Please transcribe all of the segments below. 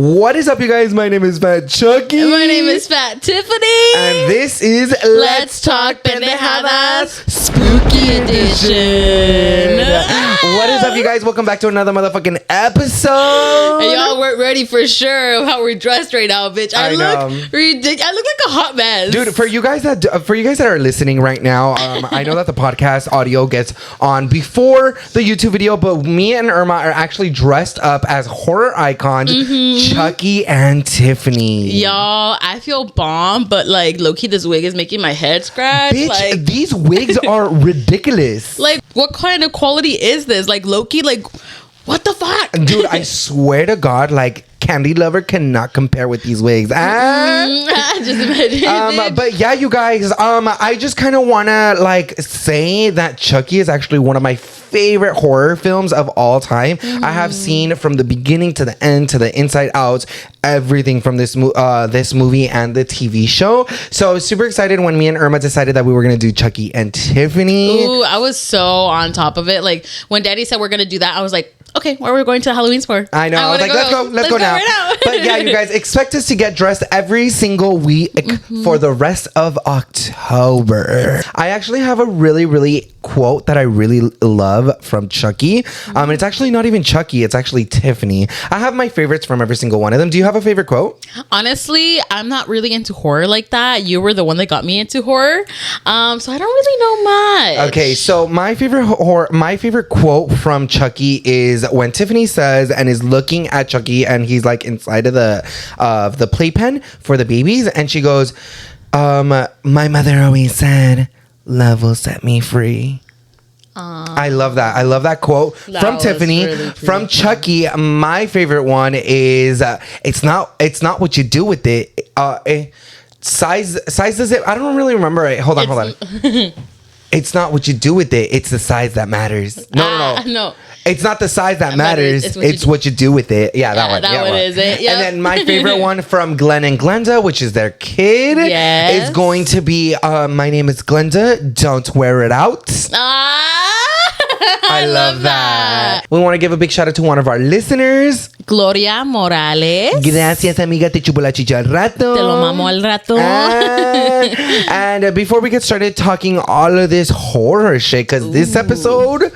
What is up, you guys? My name is Fat Chucky. My name is Fat Tiffany. And this is Let's Talk Pendejadas Spooky Edition. What is up, you guys? Welcome back to another motherfucking episode. And y'all weren't ready for sure of how we're dressed right now, bitch. I look ridiculous. I look like a hot mess. Dude, for you guys that are listening right now, I know that the podcast audio gets on before the YouTube video, but me and Irma are actually dressed up as horror icons. Chucky and Tiffany. Y'all, I feel bomb, but like low-key this wig is making my head scratch. Bitch, like, these wigs are ridiculous. Like, what kind of quality is this? Like, low-key, like, what the fuck? Dude, I swear to God, like, Candy Lover cannot compare with these wigs. Just imagine. But yeah, you guys, I just kind of want to like say that Chucky is actually one of my favorite horror films of all time. I have seen from the beginning to the end to the inside out everything from this movie and the TV show. So I was super excited when me and Irma decided that we were gonna do Chucky and Tiffany. Ooh, I was so on top of it. Like when Daddy said we're gonna do that, I was like, okay, where are we going to Halloween for? I know. I was like, let's go now. Right now. But yeah, you guys, expect us to get dressed every single week for the rest of October. I actually have a really quote that I really love from Chucky. And it's actually not even Chucky. It's actually Tiffany. I have my favorites from every single one of them. Do you have a favorite quote? Honestly, I'm not really into horror like that. You were the one that got me into horror. So I don't really know much. Okay, so my favorite quote from Chucky is when Tiffany says and is looking at Chucky and he's like inside of the playpen for the babies, and she goes, my mother always said, love will set me free. I love that. I love that quote from Tiffany. Really from Chucky, my favorite one is it's not what you do with it. Size does it? I don't really remember it. Hold on. It's not what you do with it. It's the size that matters. No. It's not the size that matters. It's what you do with it. Yeah, that one. That one is it. Yep. And then my favorite one from Glenn and Glenda, which is their kid, is going to be, my name is Glenda. Don't wear it out. I love that. We want to give a big shout out to one of our listeners, Gloria Morales. Gracias, amiga. Te chupo la chicha al rato. Te lo mamo al rato. And before we get started talking all of this horror shit, because this episode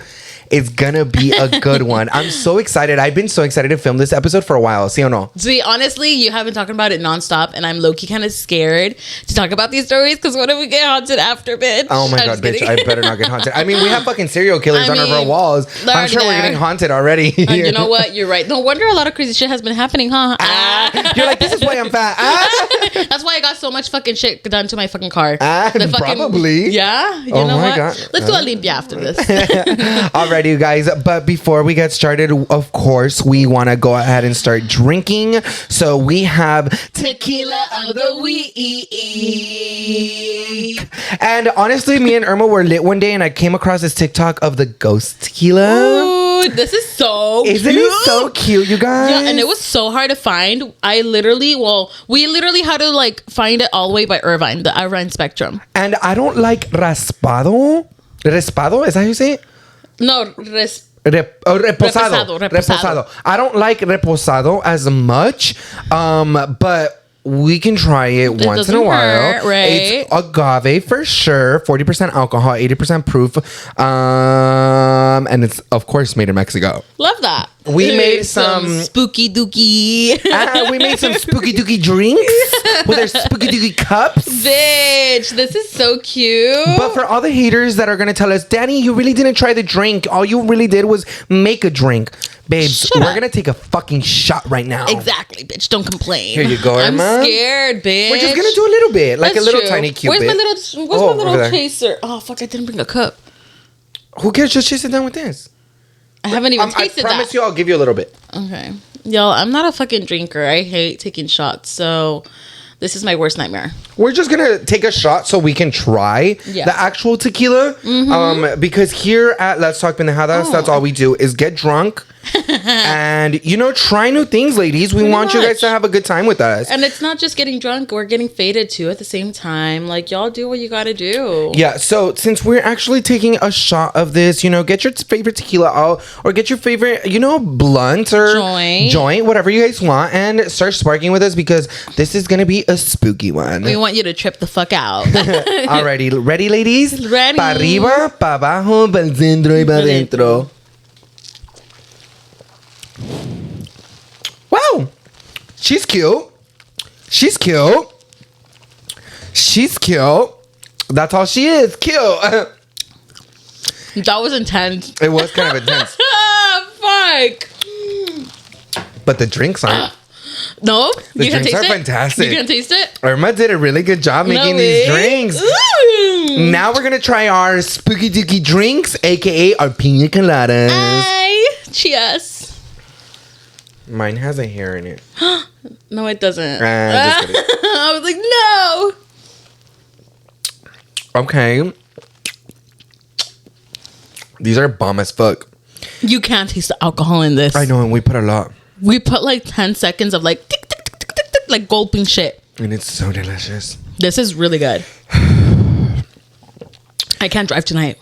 is gonna be a good one. I'm so excited. I've been so excited to film this episode for a while. See or no? See, honestly, you have been talking about it nonstop, and I'm low-key kind of scared to talk about these stories, because what if we get haunted after, bitch? Oh my God, bitch. I better not get haunted. I mean, we have fucking serial killers on our walls. I'm sure we're getting haunted already. You know what? You're right. No wonder a lot of crazy shit has been happening, huh? You're like, this is why I'm fat. That's why I got so much fucking shit done to my fucking car. Probably. Yeah? You know what? God. Let's do a limpia after this. Alrighty, you guys. But before we get started, of course, we want to go ahead and start drinking. So we have Tequila of the week. And honestly, me and Irma were lit one day and I came across this TikTok of the ghost tequila. Ooh, this is so Isn't cute. it so cute, you guys? Yeah, and it was so hard to find. We literally had to like find it all the way by Irvine, the Irvine Spectrum. And I don't like raspado. Raspado? Is that how you say it? No, reposado. I don't like reposado as much, but we can try it once in a while. Hurt, right? It's agave for sure. 40% alcohol, 80% proof. And it's of course made in Mexico. Love that. We made some spooky dookie. We made some spooky dookie drinks with our spooky dookie cups. Bitch, this is so cute. But for all the haters that are going to tell us, Danny, you really didn't try the drink. All you really did was make a drink. Babes, we're going to take a fucking shot right now. Exactly, bitch. Don't complain. Here you go, Irma. I'm scared, bitch. We're just going to do a little bit. Like That's a little true. Tiny cute Where's bit. Where's my little chaser? Oh, fuck, I didn't bring a cup. Who cares? Just chase it down with this. I haven't even tasted that. I promise you I'll give you a little bit. Okay. Y'all, I'm not a fucking drinker. I hate taking shots, so this is my worst nightmare. We're just going to take a shot so we can try the actual tequila. Because here at Let's Talk Pendejadas, that's all we do is get drunk And, try new things, ladies. We want you guys to have a good time with us. And it's not just getting drunk. We're getting faded, too, at the same time. Like, y'all do what you got to do. Yeah, so since we're actually taking a shot of this, get your favorite tequila out or get your favorite, blunt or joint, whatever you guys want, and start sparking with us because this is going to be a spooky one. We want you to trip the fuck out. Alrighty, ready, ladies? Ready. Pa arriba, pa abajo, pa centro y pa dentro. Wow, she's cute. She's cute. She's cute. That's all she is. Cute. That was intense. It was kind of intense. Fuck. But the drinks aren't. No? The drinks are fantastic. You can taste it? Irma did a really good job making these drinks. Ooh. Now we're going to try our spooky dooky drinks, a.k.a. our pina coladas. Hey. Cheers. Mine has a hair in it. No, it doesn't. Just kidding. I was like, no. Okay. These are bomb as fuck. You can't taste the alcohol in this. I know, and we put a lot. We put like 10 seconds of like tick, tick, tick, tick, tick, tick, like gulping shit. And it's so delicious. This is really good. I can't drive tonight.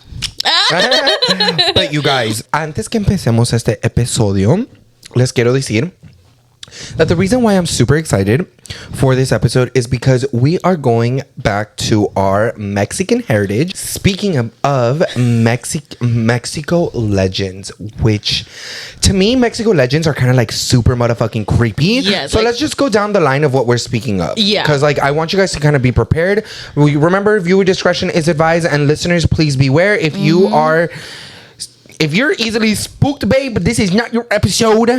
But you guys, antes que empecemos este episodio, les quiero decir that the reason why I'm super excited for this episode is because we are going back to our Mexican heritage. Speaking of Mexico legends, which to me, Mexico legends are kind of like super motherfucking creepy. Yes, so let's just go down the line of what we're speaking of. Yeah. Because I want you guys to kind of be prepared. Remember, viewer discretion is advised, and listeners, please beware. If you're easily spooked, babe, this is not your episode.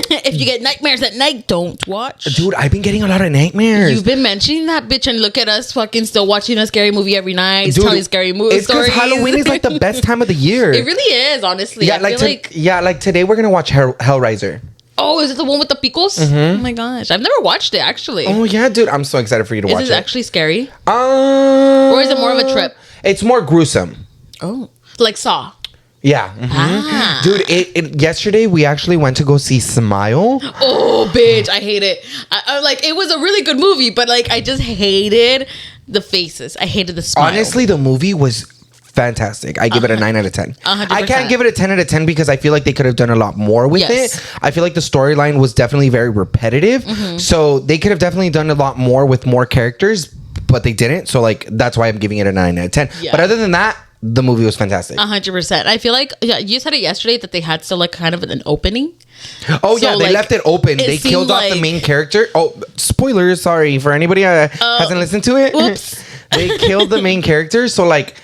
If you get nightmares at night, don't watch. Dude, I've been getting a lot of nightmares. You've been mentioning that, bitch, and look at us fucking still watching a scary movie every night. Dude, telling scary movie stories. It's because Halloween is like the best time of the year. It really is, honestly. Yeah, like today we're going to watch Hellraiser. Oh, is it the one with the picos? Mm-hmm. Oh my gosh. I've never watched it, actually. Oh, yeah, dude. I'm so excited for you to watch it. Is it actually scary? Or is it more of a trip? It's more gruesome. Oh. Like Saw. Yeah. Mm-hmm. Dude, yesterday we actually went to go see Smile. Oh, bitch. I hate it. I like, it was a really good movie, but like, I just hated the faces. I hated the smile. Honestly, the movie was fantastic. I give it a 9 out of 10. 100%. I can't give it a 10 out of 10 because I feel like they could have done a lot more with it. I feel like the storyline was definitely very repetitive. Mm-hmm. So they could have definitely done a lot more with more characters, but they didn't. So like, that's why I'm giving it a 9 out of 10. Yeah. But other than that, the movie was fantastic. 100%. I feel like you said it yesterday that they had still like kind of an opening. Oh, so, yeah, they left it open. They killed off the main character. Oh, spoilers, sorry for anybody hasn't listened to it. Oops. They killed the main character, so like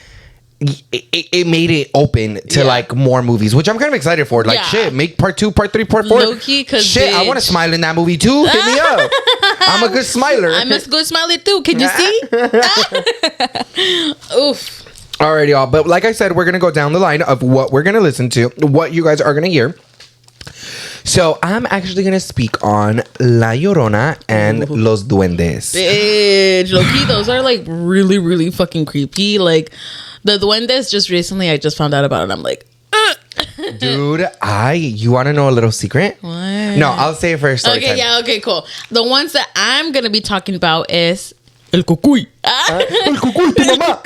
it made it open to like more movies, which I'm kind of excited for. Like shit, make part 2, part 3, part 4. Low-key, shit, I want to smile in that movie too. Hit me up. I'm a good smiler. I'm a good smiler too. Can you see? Oof. Alrighty, y'all. But like I said, we're gonna go down the line of what we're gonna listen to, what you guys are gonna hear. So I'm actually gonna speak on La Llorona and Los Duendes. Bitch, low-key, those are like really, really fucking creepy. Like the Duendes, just recently I just found out about it. I'm like, dude, you want to know a little secret? What? No, I'll say it first. Okay, yeah, okay, cool. The ones that I'm gonna be talking about is El CuCuy. El CuCuy, tu mamá.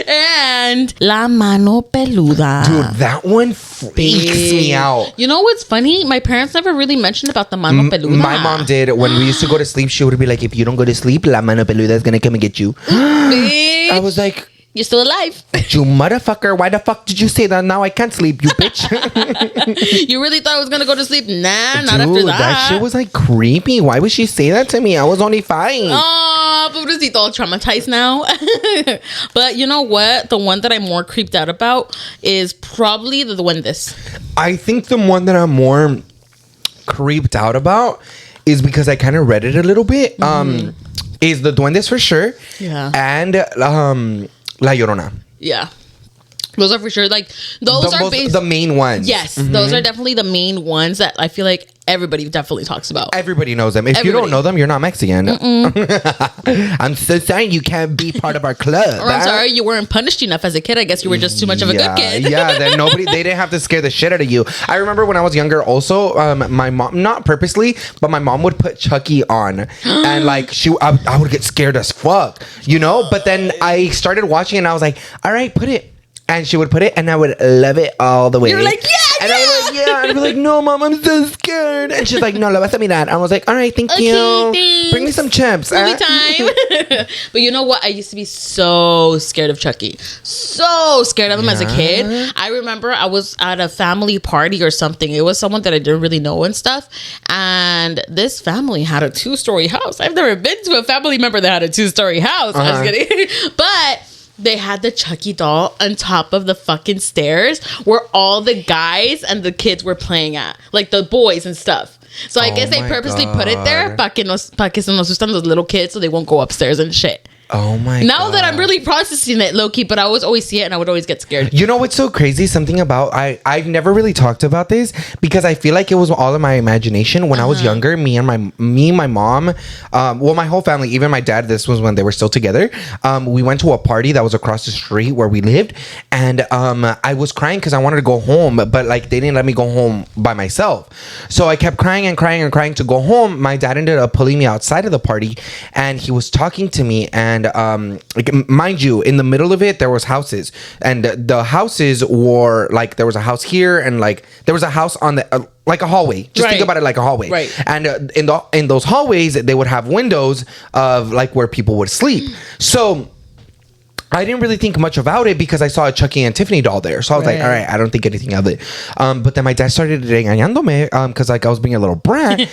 And La Mano Peluda. Dude, that one freaks me out. You know what's funny? My parents never really mentioned about the Mano Peluda. My mom did. When we used to go to sleep, she would be like, if you don't go to sleep, La Mano Peluda is going to come and get you. I was like, you're still alive. You motherfucker. Why the fuck did you say that? Now I can't sleep, you bitch. You really thought I was going to go to sleep? Nah, not after that. That shit was like creepy. Why would she say that to me? I was only 5. Oh, pobrecito, all traumatized now. But you know what? The one that I'm more creeped out about is probably the Duendes. I think the one that I'm more creeped out about is because I kind of read it a little bit. Is the Duendes for sure. Yeah. And La Llorona. Yeah. Those are for sure. Like, those are the main ones. Yes, those are definitely the main ones that I feel like everybody definitely talks about. Everybody knows them. If you don't know them, you're not Mexican. I'm so sorry you can't be part of our club. Or I'm sorry you weren't punished enough as a kid. I guess you were just too much of a good kid. Then they didn't have to scare the shit out of you. I remember when I was younger also, my mom, not purposely, but my mom would put Chucky on. And like, I would get scared as fuck, you know? But then I started watching and I was like, all right, put it. And she would put it, and I would love it all the way. You're like, yeah, and I was like, yeah. And I'd be like, no, mom, I'm so scared. And she's like, no, lo vas a mirar. I was like, all right, thank you. Thanks. Bring me some chips. Movie time. But you know what? I used to be so scared of Chucky. So scared of him as a kid. I remember I was at a family party or something. It was someone that I didn't really know and stuff. And this family had a 2-story house. I've never been to a family member that had a 2-story house. I was kidding. But they had the Chucky doll on top of the fucking stairs where all the guys and the kids were playing at. Like the boys and stuff. So I guess they purposely put it there pa que se nos asustan los little kids so they won't go upstairs and shit. Oh my God. Now that I'm really processing it, low-key, but I would always see it and I would always get scared. You know what's so crazy? Something about, I've never really talked about this because I feel like it was all in my imagination. When I was younger, me, my mom, well, my whole family, even my dad, this was when they were still together. We went to a party that was across the street where we lived. And I was crying because I wanted to go home, but like they didn't let me go home by myself. So I kept crying and crying and crying to go home. My dad ended up pulling me outside of the party and he was talking to me and like, mind you, in the middle of it there was houses, and the houses were like, there was a house here and like there was a house on the like a hallway. Just think about it like a hallway, right? And in those hallways they would have windows of like where people would sleep. So I didn't really think much about it because I saw a Chucky and Tiffany doll there. So I was like, all right, I don't think anything of it. But then my dad started regañándome because like I was being a little brat.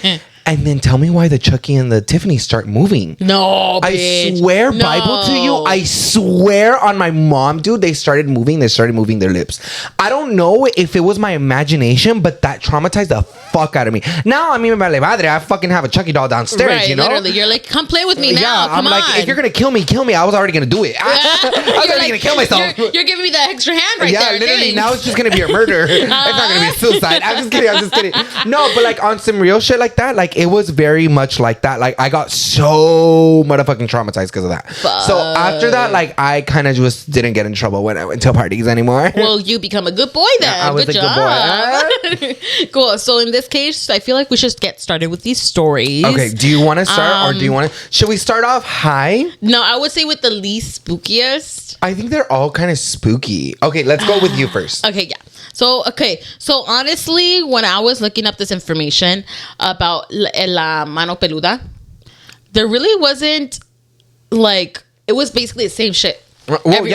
And then tell me why the Chucky and the Tiffany start moving. No, bitch. I swear, no. Bible to you, I swear on my mom, dude, they started moving their lips. I don't know if it was my imagination, but that traumatized the fuck out of me. Now, I mean, I fucking have a Chucky doll downstairs, right, you know? Literally. You're like, come play with me now. Yeah, come I'm on. like, if you're going to kill me, kill me. I was already going to do it. I was already going to kill myself. You're giving me the extra hand right there. Yeah, literally. Now it's just going to be a murder. It's not going to be a suicide. I'm just kidding. No, but like on some real shit like that, like it was very much like that. Like I got so motherfucking traumatized because of that. Fuck. So after that, like I kind of just didn't get in trouble when I went to parties anymore. Well, you become a good boy then. I was good a job. Good boy. Cool. So in this case, I feel like we should get started with these stories. Okay. Do you want to start or do you want to? Should we start off high? No, I would say with the least spookiest. I think they're all kind of spooky. Okay, let's go with you first. Okay, yeah. So honestly, when I was looking up this information about la Mano Peluda, there really wasn't like, it was basically the same shit. Well, every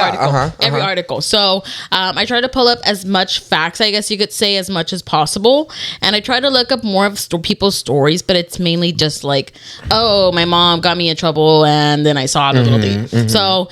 article. So I tried to pull up as much facts, I guess you could say, as much as possible. And I tried to look up more of people's stories, but it's mainly just like, oh, my mom got me in trouble and then I saw the little thing. So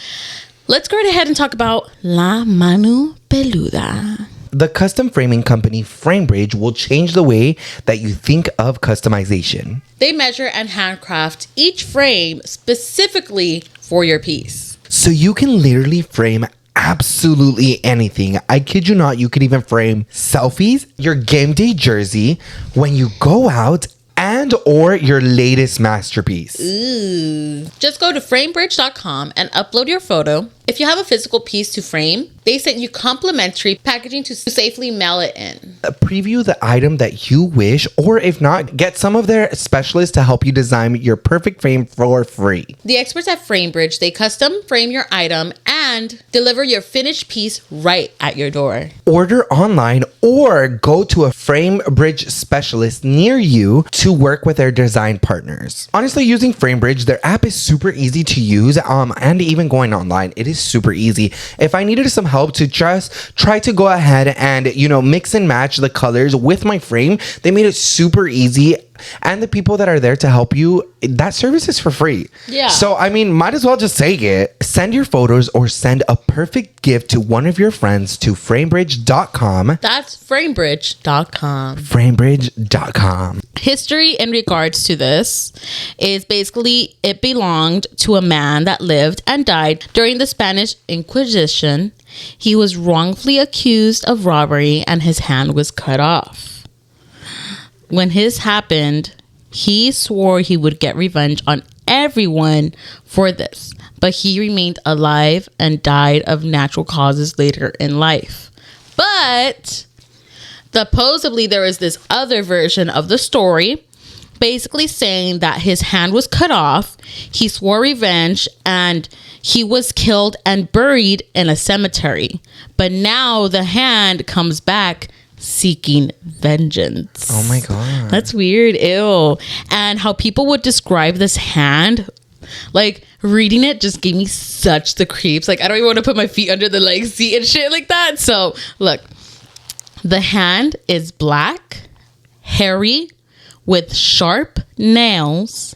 let's go ahead and talk about la Mano Peluda. The custom framing company Famebridge will change the way that you think of customization. They measure and handcraft each frame specifically for your piece. So you can literally frame absolutely anything. I kid you not, you can even frame selfies, your game day jersey, when you go out, and or your latest masterpiece. Ooh. Just go to famebridge.com and upload your photo. If you have a physical piece to frame, they send you complimentary packaging to safely mail it in. Preview the item that you wish, or if not, get some of their specialists to help you design your perfect frame for free. The experts at Famebridge, they custom frame your item and deliver your finished piece right at your door. Order online or go to a Famebridge specialist near you to work with their design partners. Honestly, using Famebridge, their app is super easy to use, and even going online, it is super easy. If I needed some help to just try to go ahead and, mix and match the colors with my frame, they made it super easy. And the people that are there to help you, that service is for free. Yeah. So, I mean, might as well just take it. Send your photos or send a perfect gift to one of your friends to famebridge.com. That's famebridge.com. Famebridge.com. History in regards to this is basically it belonged to a man that lived and died during the Spanish Inquisition He was wrongfully accused of robbery and his hand was cut off. When this happened, he swore he would get revenge on everyone for this, but he remained alive and died of natural causes later in life. But supposedly there is this other version of the story basically saying that his hand was cut off, he swore revenge, and he was killed and buried in a cemetery. But now the hand comes back seeking vengeance. Oh my God. That's weird. Ew. And how people would describe this hand, like reading it just gave me such the creeps. Like I don't even want to put my feet under the like seat and shit like that. So look, the hand is black, hairy, with sharp nails.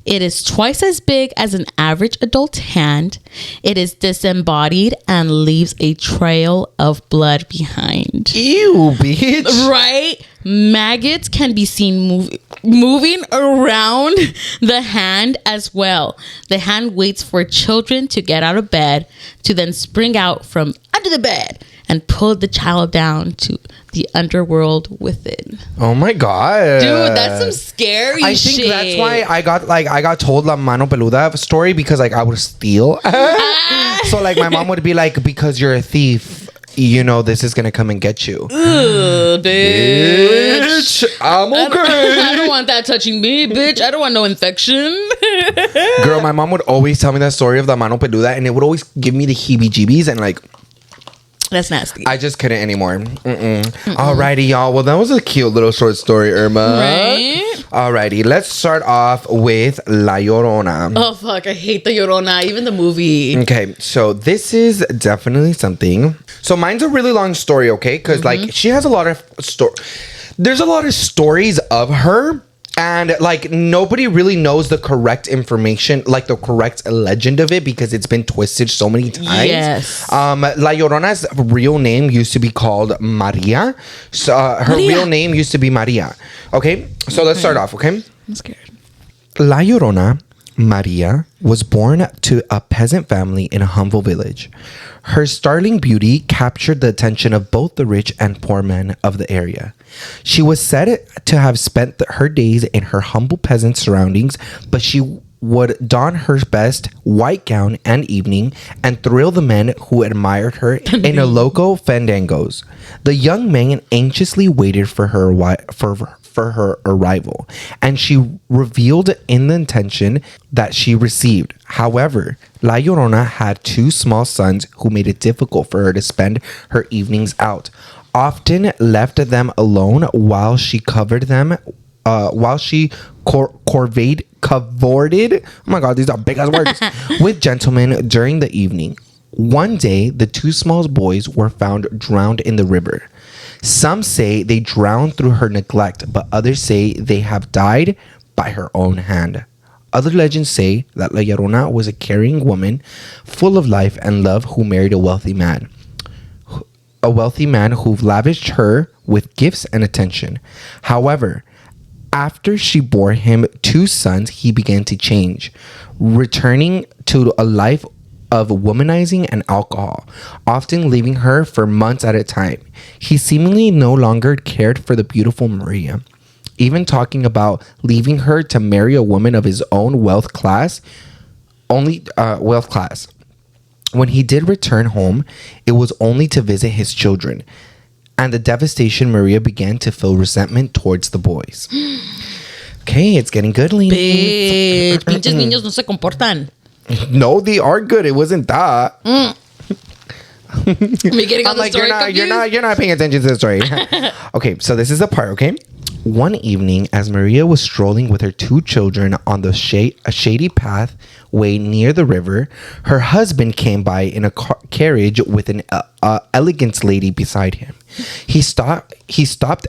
It is twice as big as an average adult hand. It is disembodied and leaves a trail of blood behind. Ew, bitch. Right? Maggots can be seen moving around the hand as well. The hand waits for children to get out of bed to then spring out from under the bed and pull the child down to the underworld with it. Oh my God. Dude, that's some scary shit. I think that's why I got told La Mano Peluda story, because like I would steal. So like my mom would be like, because you're a thief, you know this is gonna come and get you. Ugh, bitch. I'm okay. I don't want that touching me, bitch. I don't want no infection. Girl, my mom would always tell me that story of the Mano Peluda, and it would always give me the heebie-jeebies, and like, that's nasty. I just couldn't anymore. Alrighty, y'all. Well, that was a cute little short story, Irma. Right? Alrighty, let's start off with La Llorona. Oh, fuck. I hate the Llorona. Even the movie. Okay, so this is definitely something. So mine's a really long story, okay? Because, like, she has a lot of there's a lot of stories of her. And like nobody really knows the correct information, like the correct legend of it, because it's been twisted so many times. Yes. La Llorona's real name used to be called Maria. So her real name used to be Maria. Okay, so let's start off. Okay, I'm scared. La Llorona Maria was born to a peasant family in a humble village. Her startling beauty captured the attention of both the rich and poor men of the area. She was said to have spent her days in her humble peasant surroundings, but she would don her best white gown and evening and thrill the men who admired her in a local fandangos. The young men anxiously waited for her arrival, and she revealed in the intention that she received. However, La Llorona had two small sons who made it difficult for her to spend her evenings out. Often left them alone while she covered them, while she cavorted. Oh my God, these are big ass words. With gentlemen during the evening. One day, the two small boys were found drowned in the river. Some say they drowned through her neglect, but others say they have died by her own hand. Other legends say that La Llorona was a caring woman, full of life and love, who married a wealthy man. A wealthy man who lavished her with gifts and attention. However, after she bore him two sons, he began to change, returning to a life of womanizing and alcohol, often leaving her for months at a time. He seemingly no longer cared for the beautiful Maria, even talking about leaving her to marry a woman of his own wealth class. When he did return home, it was only to visit his children. And the devastation, Maria began to feel resentment towards the boys. Okay, it's getting good, Lena. Bitch, pinches niños no se comportan. No, they are good. It wasn't that. Me getting on the story you're not paying attention to the story. Okay, so this is the part, okay? One evening, as Maria was strolling with her two children on the shady pathway near the river, her husband came by in a carriage with an elegant lady beside him. He stopped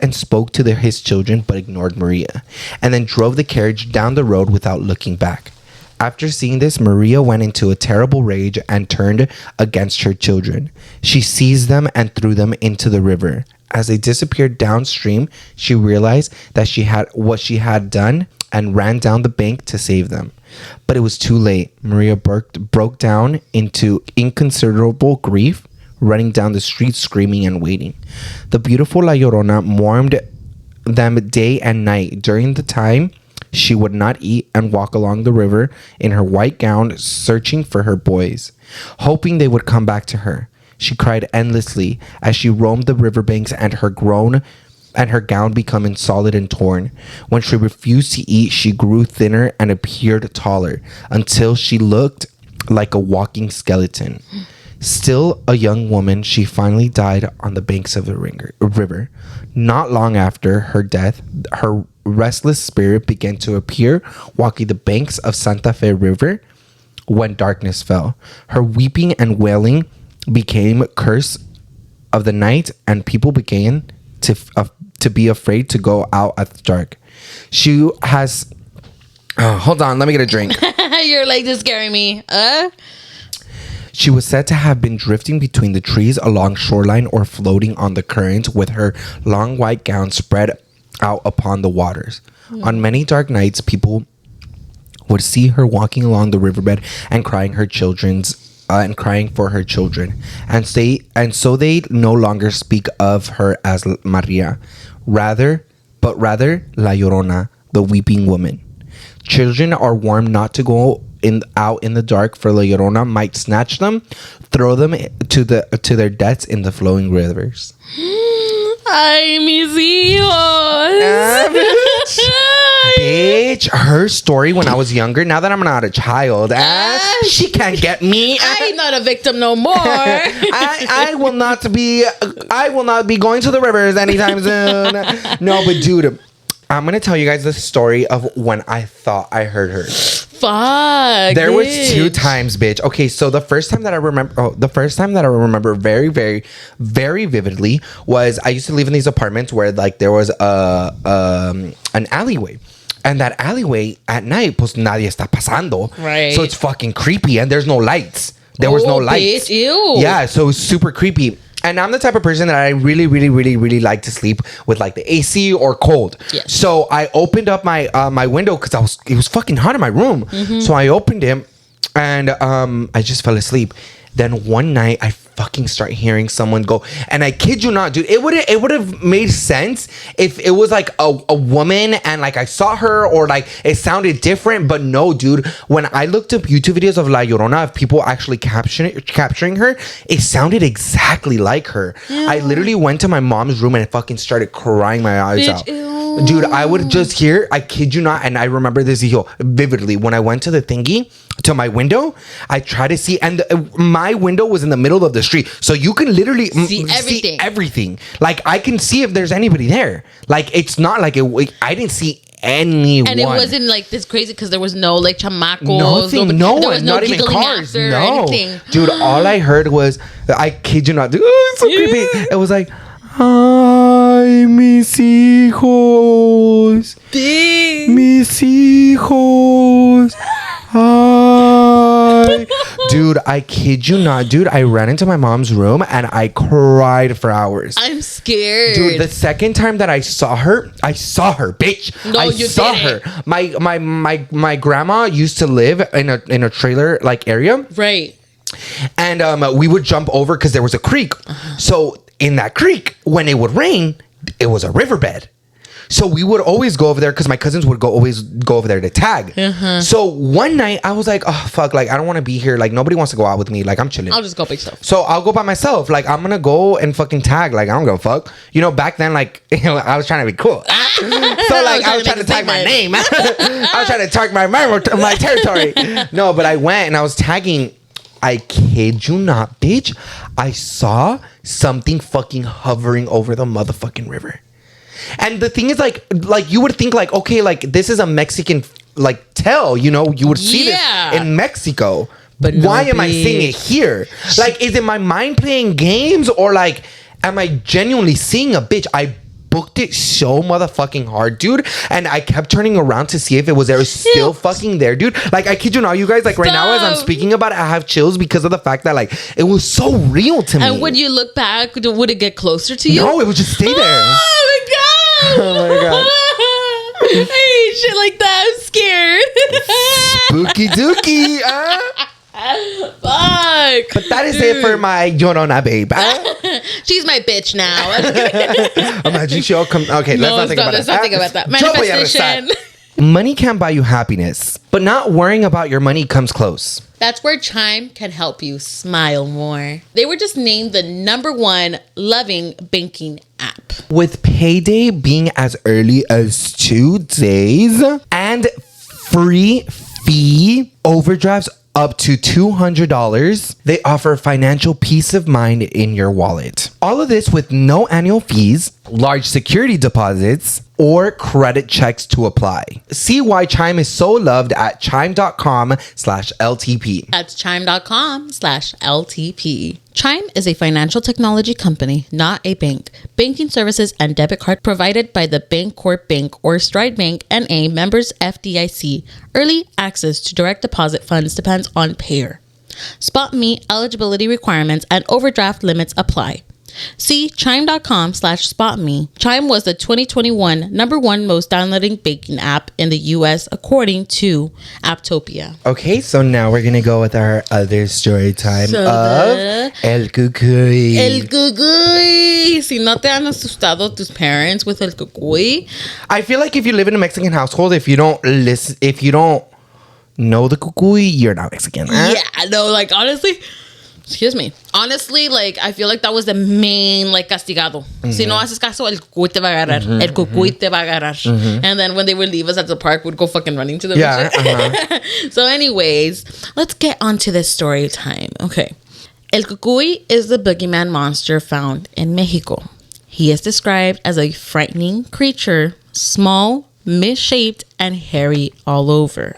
and spoke to his children, but ignored Maria, and then drove the carriage down the road without looking back. After seeing this, Maria went into a terrible rage and turned against her children. She seized them and threw them into the river. As they disappeared downstream, she realized that she had done and ran down the bank to save them. But it was too late. Maria broke down into inconsiderable grief, running down the street screaming and waiting. The beautiful La Llorona warmed them day and night. During the time, she would not eat and walk along the river in her white gown, searching for her boys, hoping they would come back to her. She cried endlessly as she roamed the riverbanks, and her gown becoming solid and torn. When she refused to eat, she grew thinner and appeared taller until she looked like a walking skeleton. Still a young woman, she finally died on the banks of the river. Not long after her death, her restless spirit began to appear walking the banks of Santa Fe River when darkness fell. Her weeping and wailing became curse of the night, and people began to be afraid to go out at the dark. She has... hold on, let me get a drink. You're like just scaring me. She was said to have been drifting between the trees along shoreline or floating on the current with her long white gown spread out upon the waters. On many dark nights, people would see her walking along the riverbed and crying for her children. And so they no longer speak of her as Maria, rather La Llorona, the weeping woman. Children are warned not to go out in the dark, for La Llorona might snatch them, throw them to their deaths in the flowing rivers. Ay, mis hijos. Bitch, her story when I was younger, now that I'm not a child, she can't get me. I ain't not a victim no more. I will not be going to the rivers anytime soon. No, but dude, I'm gonna tell you guys the story of when I thought I heard her. Fuck. There was 2 times, bitch. Okay, so the first time that I remember very, very, very vividly was I used to live in these apartments where like there was an alleyway. And that alleyway at night, pues nadie está pasando. Right. So it's fucking creepy, and there's no lights. There was no lights. Bitch, ew. Yeah, so it's super creepy. And I'm the type of person that I really, really, really, really like to sleep with like the AC or cold. Yes. So I opened up my my window because it was fucking hot in my room. Mm-hmm. So I opened it, and I just fell asleep. Then one night I fucking start hearing someone go, and I kid you not, dude, it would have made sense if it was like a woman and like I saw her, or like it sounded different. But no, dude, when I looked up YouTube videos of La Llorona, of people actually capturing her, it sounded exactly like her. Yeah. I literally went to my mom's room and fucking started crying my eyes out. Ew. Dude, I would just hear, I kid you not, and I remember this vividly. When I went to the thingy, to my window, I tried to see, and my window was in the middle of the street, so you can literally see everything. Like, I can see if there's anybody there. Like, it's not like I didn't see anyone. And it wasn't like this crazy because there was no like chamacos. Nothing, no one, not even cars. No. Dude, all I heard was, I kid you not, dude, it's so creepy. It was like, ay, mis hijos. Mis hijos. Ay. Dude, I kid you not. Dude, I ran into my mom's room and I cried for hours. I'm scared. Dude, the second time that I saw her, bitch. No, you saw didn't. her. My grandma used to live in a trailer like area. Right. And we would jump over because there was a creek. So in that creek, when it would rain, it was a riverbed. So we would always go over there because my cousins would always go over there to tag. So one night I was like, oh fuck, like I don't want to be here. Like nobody wants to go out with me. Like I'm chilling. I'll just go by myself. So I'll go by myself. Like I'm gonna go and fucking tag. Like I don't give a fuck. You know, back then, like I was trying to be cool. So like I was trying to tag my name. I was trying to tag my territory. No, but I went and I was tagging. I kid you not, bitch. I saw something fucking hovering over the motherfucking river. And the thing is, like you would think, like, okay, like this is a Mexican like tale, you know, you would see this in Mexico. But why am I seeing it here? Like, is it my mind playing games, or like, am I genuinely seeing a bitch? I booked it so motherfucking hard, dude, and I kept turning around to see if it was still fucking there, dude. Like, I kid you not, you guys, like right now as I'm speaking about it, I have chills because of the fact that like it was so real to me. And when you look back, would it get closer to you? No, it would just stay there. Oh my god! Oh my god! I hate shit like that. I'm scared. Spooky dookie. Fuck. But that is it for my Llorona babe. She's my bitch now. Imagine she'll come. Okay, let's not think about that. Manifestation. Money can buy you happiness, but not worrying about your money comes close. That's where Chime can help you smile more. They were just named the #1 loving banking app. With payday being as early as 2 days and free fee overdrafts up to $200, they offer financial peace of mind in your wallet. All of this with no annual fees, large security deposits, or credit checks to apply. See why Chime is so loved at chime.com/LTP. That's chime.com/LTP. Chime is a financial technology company, not a bank. Banking services and debit card provided by the Bancorp Bank or Stride Bank N.A. members FDIC. Early access to direct deposit funds depends on payer. Spot Me eligibility requirements and overdraft limits apply. See chime.com/spotme. Chime was the 2021 #1 most downloading banking app in the U.S. according to Apptopia. Okay, so now we're gonna go with our other story time of El CuCuy. El CuCuy. Si no te han asustado tus parents with El CuCuy. I feel like if you live in a Mexican household, if you don't know the CuCuy, you're not Mexican. Yeah, no, like honestly. Excuse me. Honestly, like, I feel like that was the main, like, castigado. Si no haces caso, el CuCuy te va a agarrar. El CuCuy te va a agarrar. And then when they would leave us at the park, we'd go fucking running to them. Yeah. So anyways, let's get on to this story time. Okay. El CuCuy is the boogeyman monster found in Mexico. He is described as a frightening creature, small, misshaped, and hairy all over.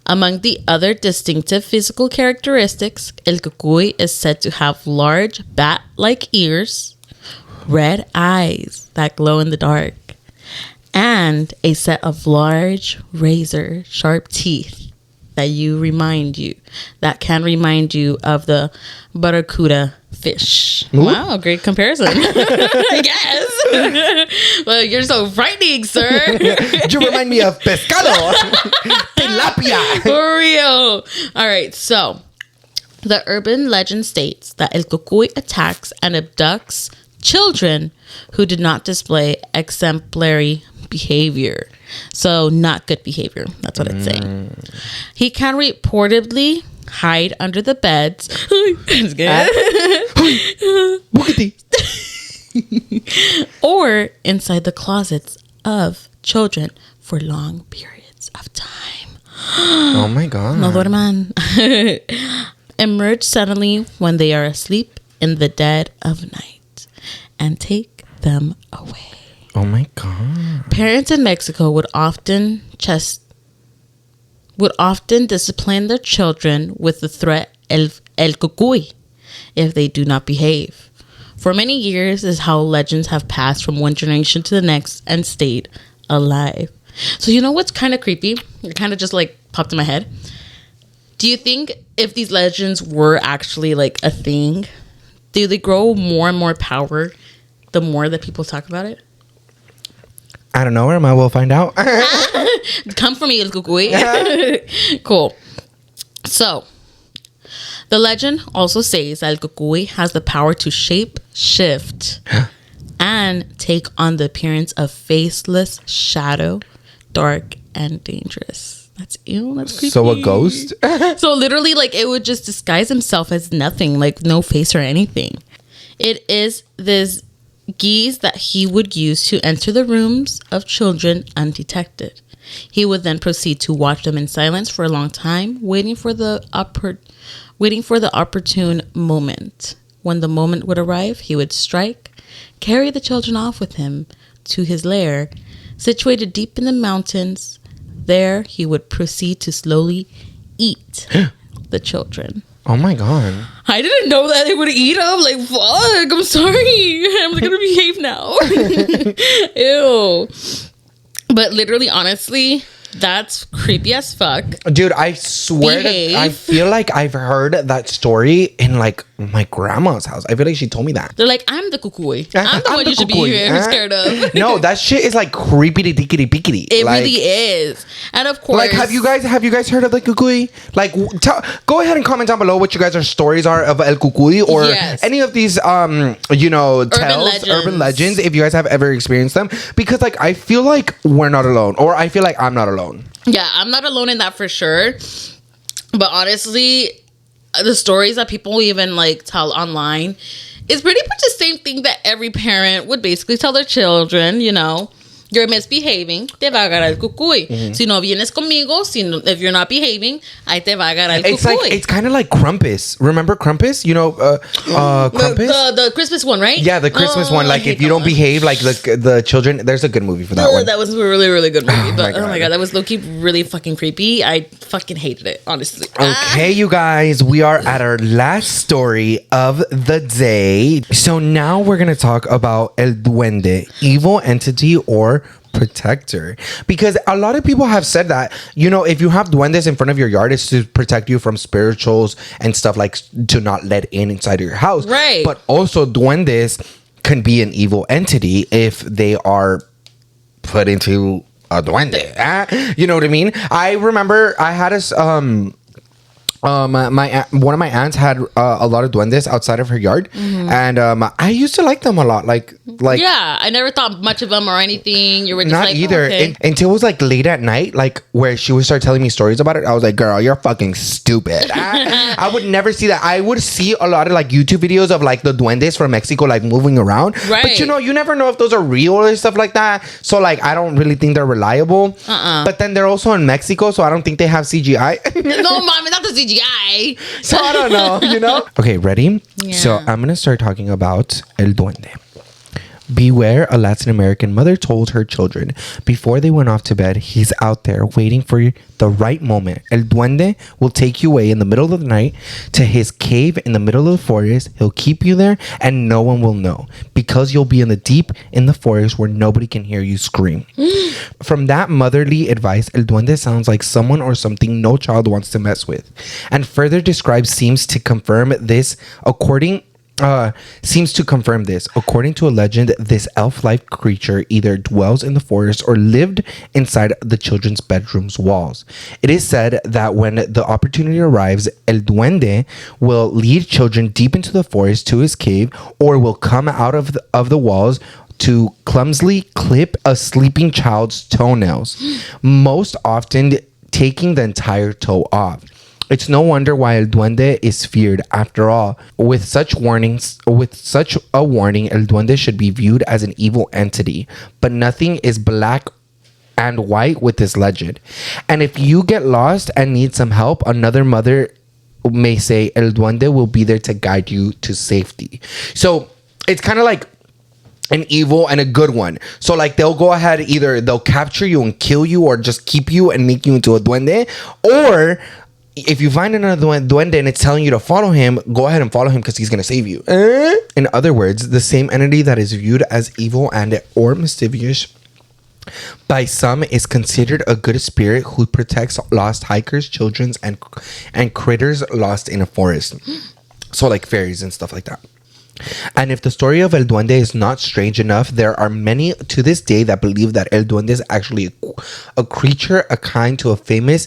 Among the other distinctive physical characteristics, El CuCuy is said to have large bat-like ears, red eyes that glow in the dark, and a set of large, razor-sharp teeth that can remind you of the barracuda fish. Ooh. Wow, great comparison. I guess. Well, you're so frightening, sir. You remind me of pescado. Tilapia. For real. All right, so the urban legend states that El CuCuy attacks and abducts children who did not display exemplary behavior. So not good behavior. That's what it's saying. He can reportedly hide under the beds. It's good. Or inside the closets of children for long periods of time. Oh my God. No duerman. Emerge suddenly when they are asleep in the dead of night and take them away. Oh my God. Parents in Mexico would often discipline their children with the threat El CuCuy if they do not behave. For many years is how legends have passed from one generation to the next and stayed alive. So you know what's kind of creepy? It kind of just like popped in my head. Do you think if these legends were actually like a thing, do they grow more and more power the more that people talk about it? I don't know, Irma. We'll find out. Come for me, El CuCuy. Cool. So, the legend also says that El CuCuy has the power to shape shift and take on the appearance of faceless shadow, dark and dangerous. That's ew. That's creepy. So a ghost? So literally, like, it would just disguise himself as nothing, like no face or anything. It is this guise that he would use to enter the rooms of children undetected. He would then proceed to watch them in silence for a long time, waiting for the opportune moment. When the moment would arrive, he would strike, carry the children off with him to his lair, situated deep in the mountains. There, he would proceed to slowly eat the children. Oh my God. I didn't know that they would eat them. Like, fuck, I'm sorry. I'm gonna behave now. Ew. But literally, honestly, that's creepy as fuck. Dude, I swear I feel like I've heard that story in like my grandma's house. I feel like she told me that. They're like, I'm the CuCuy. I'm the one you should be scared of. No, that shit is like creepy dickity pickety. It really is. And of course, like, have you guys heard of the CuCuy? Like, go ahead and comment down below what you guys' stories are of El CuCuy or any of these urban legends, if you guys have ever experienced them, because like I feel like we're not alone, or I feel like I'm not alone. Yeah, I'm not alone in that for sure. But honestly, the stories that people even like tell online is pretty much the same thing that every parent would basically tell their children. You know, you're misbehaving, te va a agarrar el CuCuy. Si no vienes conmigo, if you're not behaving, ahí te va a agarrar el CuCuy. It's kind of like Krampus. Remember Krampus? You know, Krampus? The Christmas one, right? Yeah, the Christmas one. Like, if you don't behave, like the children, there's a good movie for that one. That was a really, really good movie. But oh my God, that was low-key really fucking creepy. I fucking hated it, honestly. Okay, you guys, we are at our last story of the day. So now we're going to talk about El Duende, evil entity or protector, because a lot of people have said that, you know, if you have duendes in front of your yard, it's to protect you from spirituals and stuff, like to not let inside of your house, right? But also duendes can be an evil entity if they are put into a duende. You know what I mean? I remember I had one of my aunts had a lot of duendes outside of her yard, and I used to like them a lot. Like yeah, I never thought much of them or anything. You were just not like, either. Oh, okay. Until it was like late at night, like where she would start telling me stories about it. I was like, girl, you're fucking stupid. I would never see that. I would see a lot of like YouTube videos of like the duendes from Mexico like moving around, right? But you know, you never know if those are real or stuff like that. So like, I don't really think they're reliable. But then they're also in Mexico, so I don't think they have CGI. No, mommy, not the CGI. So I don't know, you know? Okay, ready? Yeah. So I'm going to start talking about El Duende. Beware, a Latin American mother told her children before they went off to bed, he's out there waiting for the right moment. El Duende will take you away in the middle of the night to his cave in the middle of the forest. He'll keep you there and no one will know, because you'll be in the forest where nobody can hear you scream. From that motherly advice, El Duende sounds like someone or something no child wants to mess with. And further described seems to confirm this according to a legend. This elf-like creature either dwells in the forest or lived inside the children's bedroom's walls. It is said that when the opportunity arrives, El Duende will lead children deep into the forest to his cave, or will come out of the walls to clumsily clip a sleeping child's toenails, most often taking the entire toe off. It's no wonder why El Duende is feared. After all, with such a warning, El Duende should be viewed as an evil entity. But nothing is black and white with this legend. And if you get lost and need some help, another mother may say El Duende will be there to guide you to safety. So it's kind of like an evil and a good one. So like, they'll go ahead, either they'll capture you and kill you, or just keep you and make you into a duende, or if you find another duende and it's telling you to follow him, go ahead and follow him because he's going to save you. In other words, the same entity that is viewed as evil and or mischievous by some is considered a good spirit who protects lost hikers, children, and critters lost in a forest. So like fairies and stuff like that. And if the story of El Duende is not strange enough, there are many to this day that believe that El Duende is actually a creature akin to a famous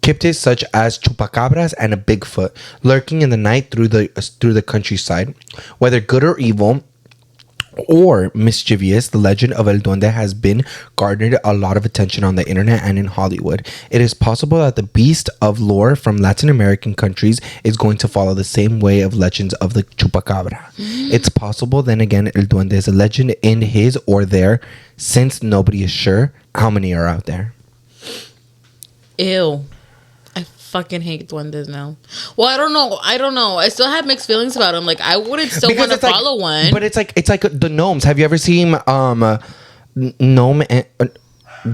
cryptids such as chupacabras and a Bigfoot, lurking in the night through the countryside. Whether good or evil or mischievous, the legend of El Duende has been garnered a lot of attention on the internet and in Hollywood. It is possible that the beast of lore from Latin American countries is going to follow the same way of legends of the chupacabra. It's possible, then again, El Duende is a legend in his or their, since nobody is sure how many are out there. Ew. Fucking hate duendes now. Well, I don't know. I still have mixed feelings about them. Like, I wouldn't still want to follow one. But it's like the gnomes. Have you ever seen Gnome and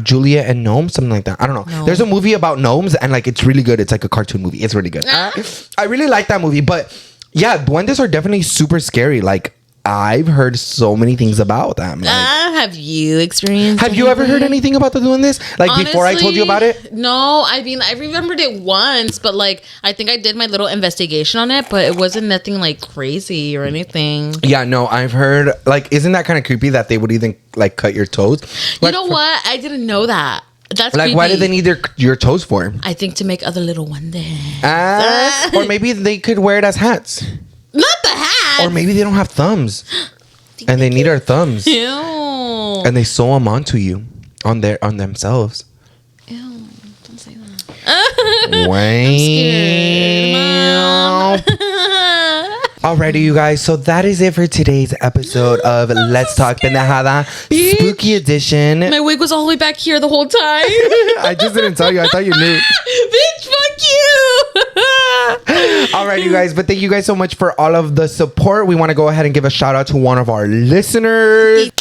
Julia and Gnome, something like that? I don't know. No. There's a movie about gnomes and like it's really good. It's like a cartoon movie. It's really good. I really like that movie. But yeah, duendes are definitely super scary. Like I've heard so many things about them. Like, have you experienced? Have you ever heard anything about the Duendes? Like, honestly, before I told you about it? No, I mean, I remembered it once, but like, I think I did my little investigation on it, but it wasn't nothing like crazy or anything. Yeah, no, I've heard, like, isn't that kind of creepy that they would even like cut your toes? Like, you know what? I didn't know that. That's like, creepy. why did they need your toes for? I think to make other little Duendes. Or maybe they could wear it as hats. Not the hat. Or maybe they don't have thumbs, and they need our thumbs. Ew. And they sew them onto you, on themselves. Ew! Don't say that. Wait. I'm scared, Mom. Alrighty, you guys. So that is it for today's episode of Let's Talk Pendejada Spooky Edition. My wig was all the way back here the whole time. I just didn't tell you. I thought you knew. Bitch, fuck you. Alright, you guys. But thank you guys so much for all of the support. We want to go ahead and give a shout out to one of our listeners.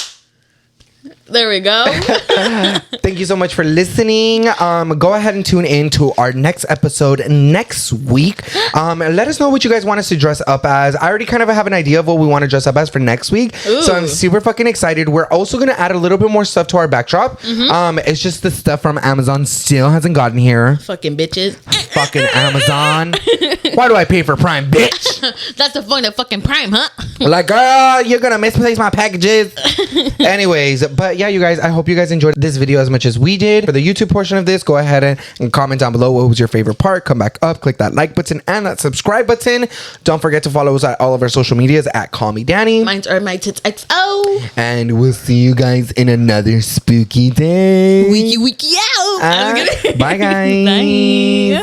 There we go. Thank you so much for listening. Go ahead and tune in to our next episode next week. Let us know what you guys want us to dress up as. I already kind of have an idea of what we want to dress up as for next week. Ooh. So I'm super fucking excited. We're also going to add a little bit more stuff to our backdrop. Mm-hmm. It's just the stuff from Amazon still hasn't gotten here. Fucking bitches. Fucking Amazon. Why do I pay for Prime, bitch? That's the point of fucking Prime, huh? Like, girl, you're going to misplace my packages. Anyways, but yeah, you guys, I hope you guys enjoyed this video as much as we did. For the YouTube portion of this, go ahead and comment down below what was your favorite part. Come back up, click that like button and that subscribe button. Don't forget to follow us at all of our social medias at Call Me Danny. Mine's are my tits XO. And we'll see you guys in another spooky day. Wiki out. Bye, guys. Bye.